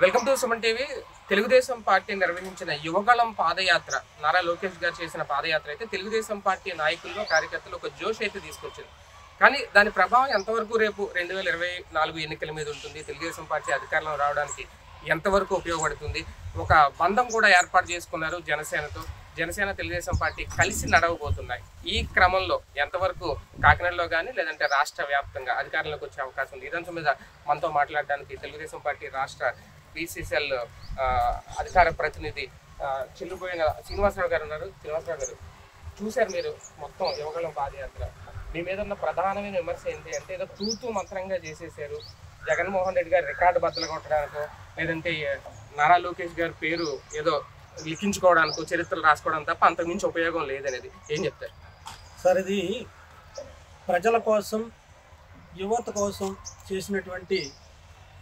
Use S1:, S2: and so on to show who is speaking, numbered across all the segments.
S1: Welcome to Suman TV. Telugu Desam party నిర్వహించిన యువగళం పాదయాత్ర, నారా లోకేష్ గారు చేసిన పాదయాత్ర అయితే తెలుగుదేశం పార్టీ నాయకుల్లో కార్యకర్తలు ఒక జోష్ అయితే తీసుకొచ్చింది. కానీ దాని ప్రభావం ఎంతవరకు రేపు 2024 ఎన్నికల మీద ఉంటుంది, తెలుగుదేశం పార్టీ అధికారంలో రావడానికి ఎంతవరకు ఉపయోగపడుతుంది? ఒక బంధం కూడా ఏర్పాటు చేసుకున్నారు జనసేనతో. జనసేన తెలుగుదేశం పార్టీ కలిసి నడవబోతున్నాయి. ఈ క్రమంలో ఎంతవరకు కాకినాడలో కానీ లేదంటే రాష్ట్ర వ్యాప్తంగా అధికారంలోకి వచ్చే అవకాశం ఉంది? ఇదంతా మీద మనతో మాట్లాడడానికి తెలుగుదేశం పార్టీ రాష్ట్ర బీసీసీఎల్ అధికార ప్రతినిధి చెల్లుపోయిన శ్రీనివాసరావు గారు ఉన్నారు. శ్రీనివాసరావు గారు, చూశారు మీరు మొత్తం యువగళం పాదయాత్ర. మీ మీద ఉన్న ప్రధానమైన విమర్శ ఏంటి అంటే, ఏదో తూతూ మంత్రంగా చేసేసారు. జగన్మోహన్ రెడ్డి గారు రికార్డు బద్దలు కొట్టడానికో లేదంటే నారా లోకేష్ గారి పేరు ఏదో లిఖించుకోవడానికో చరిత్రలు రాసుకోవడం తప్ప అంతకుమించి ఉపయోగం లేదనేది ఏం చెప్తారు
S2: సార్? ఇది ప్రజల కోసం, యువత కోసం చేసినటువంటి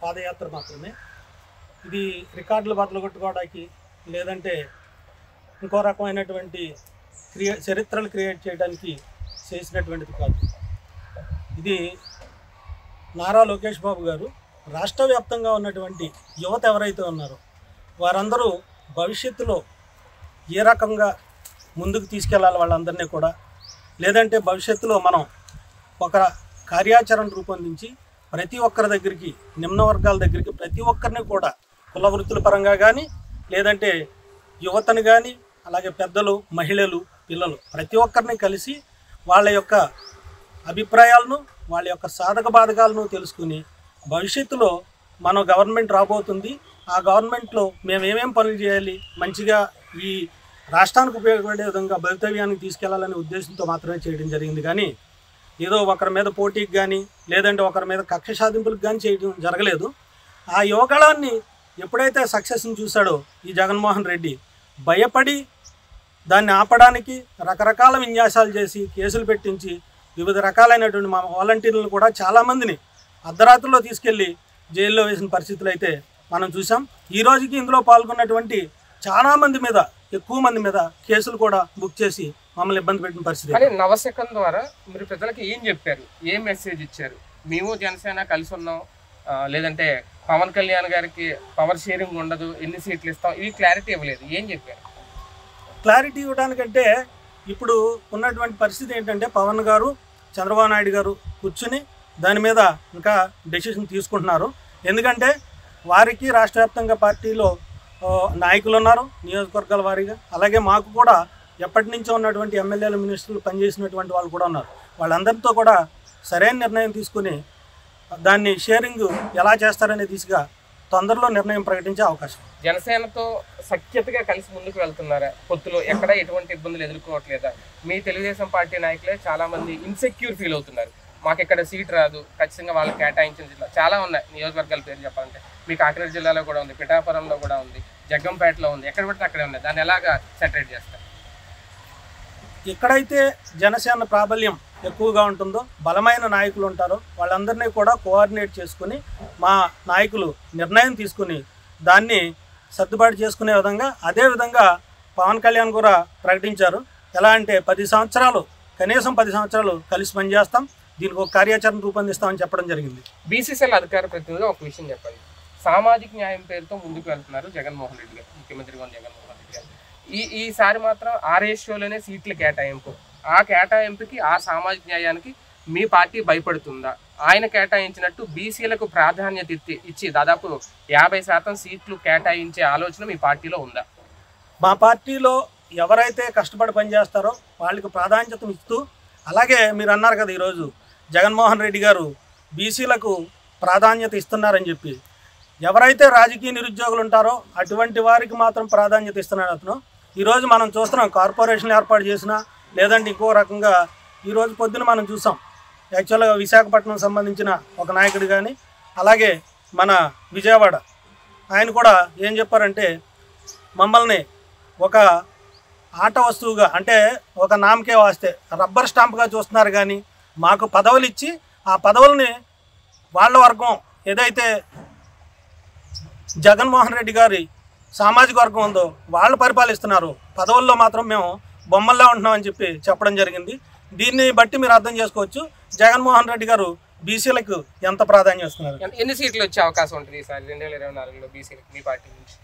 S2: పాదయాత్ర మాత్రమే. ఇది రికార్డులు బద్దలు కొట్టుకోవడానికి లేదంటే ఇంకో రకమైనటువంటి చరిత్రలు క్రియేట్ చేయడానికి చేసినటువంటిది కాదు. ఇది నారా లోకేష్ బాబు గారు రాష్ట్ర వ్యాప్తంగా ఉన్నటువంటి యువత ఎవరైతే ఉన్నారో వారందరూ భవిష్యత్తులో ఏ రకంగా ముందుకు తీసుకెళ్ళాలి వాళ్ళందరినీ కూడా, లేదంటే భవిష్యత్తులో మనం ఒక కార్యాచరణ రూపొందించి ప్రతి ఒక్కరి దగ్గరికి, నిమ్న వర్గాల దగ్గరికి ప్రతి ఒక్కరిని కూడా కుల వృత్తుల పరంగా కానీ లేదంటే యువతను కానీ అలాగే పెద్దలు, మహిళలు, పిల్లలు ప్రతి ఒక్కరిని కలిసి వాళ్ళ యొక్క అభిప్రాయాలను, వాళ్ళ యొక్క సాధక బాధకాలను తెలుసుకుని భవిష్యత్తులో మన గవర్నమెంట్ రాబోతుంది, ఆ గవర్నమెంట్లో మేము ఏమేం పనులు చేయాలి, మంచిగా ఈ రాష్ట్రానికి ఉపయోగపడే విధంగా భవితవ్యానికి తీసుకెళ్లాలనే ఉద్దేశంతో మాత్రమే చేయడం జరిగింది. కానీ ఏదో ఒకరి మీద పోటీకి కానీ లేదంటే ఒకరి మీద కక్ష సాధింపులకు కానీ చేయడం జరగలేదు. ఆ యువగళాన్ని ఎప్పుడైతే సక్సెస్ని చూశాడో ఈ జగన్మోహన్ రెడ్డి భయపడి దాన్ని ఆపడానికి రకరకాల విన్యాసాలు చేసి కేసులు పెట్టించి వివిధ రకాలైనటువంటి మా వాలంటీర్లను కూడా చాలామందిని అర్ధరాత్రిలో తీసుకెళ్ళి జైల్లో వేసిన పరిస్థితులు అయితే మనం చూసాం. ఈ రోజుకి ఇందులో పాల్గొన్నటువంటి చాలామంది మీద, ఎక్కువ మంది మీద కేసులు కూడా బుక్ చేసి మమ్మల్ని ఇబ్బంది పెట్టిన పరిస్థితి.
S1: కానీ నవశకం ద్వారా మీరు ప్రజలకు ఏం చెప్పారు, ఏం మెసేజ్ ఇచ్చారు? మేము జనసేన కలిసి ఉన్నాం, లేదంటే పవన్ కళ్యాణ్ గారికి పవర్ షేరింగ్ ఉండదు, ఎన్ని సీట్లు ఇస్తాం, ఇవి క్లారిటీ ఇవ్వలేదు. ఏం చెప్పారు?
S2: క్లారిటీ ఇవ్వడానికంటే ఇప్పుడు ఉన్నటువంటి పరిస్థితి ఏంటంటే పవన్ గారు, చంద్రబాబు నాయుడు గారు కూర్చుని దాని మీద ఇంకా డెసిషన్ తీసుకుంటున్నారు. ఎందుకంటే వారికి రాష్ట్ర వ్యాప్తంగా పార్టీలో నాయకులు ఉన్నారు, నియోజకవర్గాల వారీగా. అలాగే మాకు కూడా ఎప్పటి నుంచో ఉన్నటువంటి ఎమ్మెల్యేలు, మినిస్టర్లు పనిచేసినటువంటి వాళ్ళు కూడా ఉన్నారు. వాళ్ళందరితో కూడా సరైన నిర్ణయం తీసుకుని దాన్ని షేరింగ్ ఎలా చేస్తారనే దిశగా తొందరలో నిర్ణయం ప్రకటించే అవకాశం.
S1: జనసేనతో సఖ్యతగా కలిసి ముందుకు వెళ్తున్నారా? పొత్తులో ఎక్కడ ఎటువంటి ఇబ్బందులు ఎదుర్కోవట్లేదా? మీ తెలుగుదేశం పార్టీ నాయకులే చాలామంది ఇన్సెక్యూర్ ఫీల్ అవుతున్నారు. మాకు ఇక్కడ సీట్ రాదు, ఖచ్చితంగా వాళ్ళకి కేటాయించిన జిల్లా చాలా ఉన్నాయి. నియోజకవర్గాల పేరు చెప్పాలంటే మీ కాకినాడ జిల్లాలో కూడా ఉంది, పిఠాపురంలో కూడా ఉంది, జగ్గంపేటలో ఉంది, ఎక్కడ పడితే అక్కడే ఉన్నాయి. దాన్ని ఎలాగా సెటరేట్ చేస్తారు?
S2: ఎక్కడైతే జనసేన ప్రాబల్యం ఎక్కువగా ఉంటుందో, బలమైన నాయకులు ఉంటారో వాళ్ళందరినీ కూడా కోఆర్డినేట్ చేసుకుని మా నాయకులు నిర్ణయం తీసుకుని దాన్ని సర్దుబాటు చేసుకునే విధంగా, అదేవిధంగా పవన్ కళ్యాణ్ కూడా ప్రకటించారు. ఎలా అంటే 10 సంవత్సరాలు, కనీసం 10 సంవత్సరాలు కలిసి పనిచేస్తాం, దీనికి ఒక కార్యాచరణ రూపొందిస్తామని చెప్పడం జరిగింది.
S1: బీసీసీఎల్ అధికార ప్రతినిధిగా ఒక విషయం చెప్పండి. సామాజిక న్యాయం పేరుతో ముందుకు వెళ్తున్నారు జగన్మోహన్ రెడ్డి గారు, ముఖ్యమంత్రిగా జగన్మోహన్ రెడ్డి గారు. ఈసారి మాత్రం ఆ రేషియోలోనే సీట్ల కేటాయింపు, ఆ కేటాయింపుకి, ఆ సామాజిక న్యాయానికి మీ పార్టీ భయపడుతుందా? ఆయన కేటాయించినట్టు బీసీలకు ప్రాధాన్యత ఇచ్చి దాదాపు 50% సీట్లు కేటాయించే ఆలోచన మీ పార్టీలో ఉందా?
S2: మా పార్టీలో ఎవరైతే కష్టపడి పనిచేస్తారో వాళ్ళకి ప్రాధాన్యత ఇస్తూ, అలాగే మీరు అన్నారు కదా ఈరోజు జగన్మోహన్ రెడ్డి గారు బీసీలకు ప్రాధాన్యత ఇస్తున్నారని చెప్పి, ఎవరైతే రాజకీయ నిరుద్యోగులు ఉంటారో అటువంటి వారికి మాత్రం ప్రాధాన్యత ఇస్తున్నాడు అతను. ఈరోజు మనం చూస్తున్నాం, కార్పొరేషన్లు ఏర్పాటు చేసినా లేదంటే ఇంకో రకంగా ఈరోజు పొద్దున మనం చూసాం. యాక్చువల్గా విశాఖపట్నం సంబంధించిన ఒక నాయకుడు కానీ అలాగే మన విజయవాడ ఆయన కూడా ఏం చెప్పారంటే, మమ్మల్ని ఒక ఆట వస్తువుగా, అంటే ఒక నామకే వాస్తే రబ్బర్ స్టాంప్గా చూస్తున్నారు, కానీ మాకు పదవులు ఇచ్చి ఆ పదవుల్ని వాళ్ళ వర్గం ఏదైతే జగన్మోహన్ రెడ్డి గారి సామాజిక వర్గం ఉందో వాళ్ళు పరిపాలిస్తున్నారు, పదవుల్లో మాత్రం మేము బొమ్మల్లో ఉంటున్నామని చెప్పి చెప్పడం జరిగింది. దీన్ని బట్టి మీరు అర్థం చేసుకోవచ్చు, జగన్మోహన్ రెడ్డి గారు బీసీలకు ఎంత ప్రాధాన్యం ఇస్తున్నారు.
S1: ఎన్ని సీట్లు వచ్చే అవకాశం ఉంటుంది ఈసారి 2024లో బీసీలకు మీ పార్టీ నుంచి?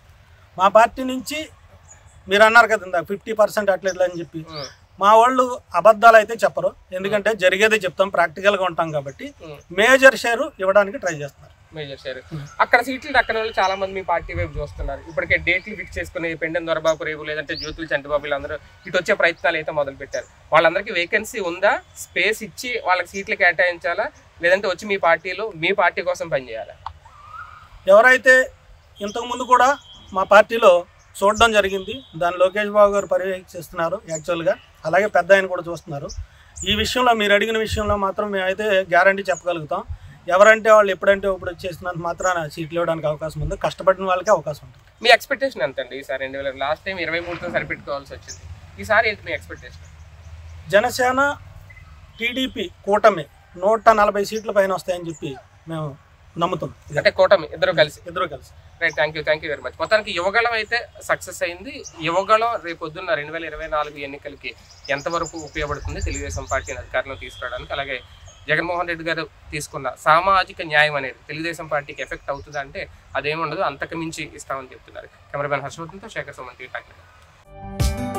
S2: మా పార్టీ నుంచి మీరు అన్నారు కదా ఇందాక 50% అట్లా అని చెప్పి, మా వాళ్ళు అబద్ధాలు అయితే చెప్పరు, ఎందుకంటే జరిగేదే చెప్తాం, ప్రాక్టికల్గా ఉంటాం కాబట్టి మేజర్ షేర్ ఇవ్వడానికి ట్రై చేస్తున్నారు.
S1: మేజర్ షేర్ అక్కడ సీట్లు దక్కన వాళ్ళు చాలా మంది మీ పార్టీ వైపు చూస్తున్నారు. ఇప్పటికే డేట్లు ఫిక్స్ చేసుకుని పెండెం దొరబాబు రేపు లేదంటే జ్యోతుల చంటిబాబు వీళ్ళందరూ ఇటు వచ్చే ప్రయత్నాలు అయితే మొదలు పెట్టారు. వాళ్ళందరికీ వేకెన్సీ ఉందా? స్పేస్ ఇచ్చి వాళ్ళకి సీట్లు కేటాయించాలా, లేదంటే వచ్చి మీ పార్టీలో మీ పార్టీ కోసం పనిచేయాలా?
S2: ఎవరైతే ఇంతకుముందు కూడా మా పార్టీలో చూడడం జరిగింది, దాన్ని లోకేష్ బాబు గారు పర్యవేక్షిస్తున్నారు యాక్చువల్గా, అలాగే పెద్ద ఆయన కూడా చూస్తున్నారు. ఈ విషయంలో మీరు అడిగిన విషయంలో మాత్రం మేమైతే గ్యారంటీ చెప్పగలుగుతాం. ఎవరంటే వాళ్ళు ఎప్పుడంటే ఇప్పుడు చేస్తున్నంత మాత్రాన సీట్లు ఇవ్వడానికి అవకాశం ఉంది, కష్టపడిన వాళ్ళకే అవకాశం ఉంటుంది.
S1: మీ ఎక్స్పెక్టేషన్ ఎంత అండి ఈసారి? 2000 లాస్ట్ టైం 23తో సరిపెట్టుకోవాల్సి వచ్చింది, ఈసారి ఏంటి మీ ఎక్స్పెక్టేషన్?
S2: జనసేన టీడీపీ కూటమి 140 సీట్ల పైన వస్తాయని చెప్పి మేము నమ్ముతున్నాం.
S1: అంటే కూటమి ఇద్దరు కలిసి right. Thank you very much. మొత్తానికి యువగళం అయితే సక్సెస్ అయింది. యువగళం రేపు పొద్దున్న 2024 ఎన్నికలకి ఎంతవరకు ఉపయోగపడుతుంది తెలుగుదేశం పార్టీని అధికారంలో తీసుకురావడానికి, అలాగే జగన్మోహన్ రెడ్డి గారు తీసుకున్న సామాజిక న్యాయం అనేది తెలుగుదేశం పార్టీకి ఎఫెక్ట్ అవుతుంది అంటే అదేముండదు, అంతకు మించి ఇస్తామని చెప్తున్నారు. కెమెరామెన్ హర్షవర్ధన్తో శేఖర్ సుమన్ టీవీ.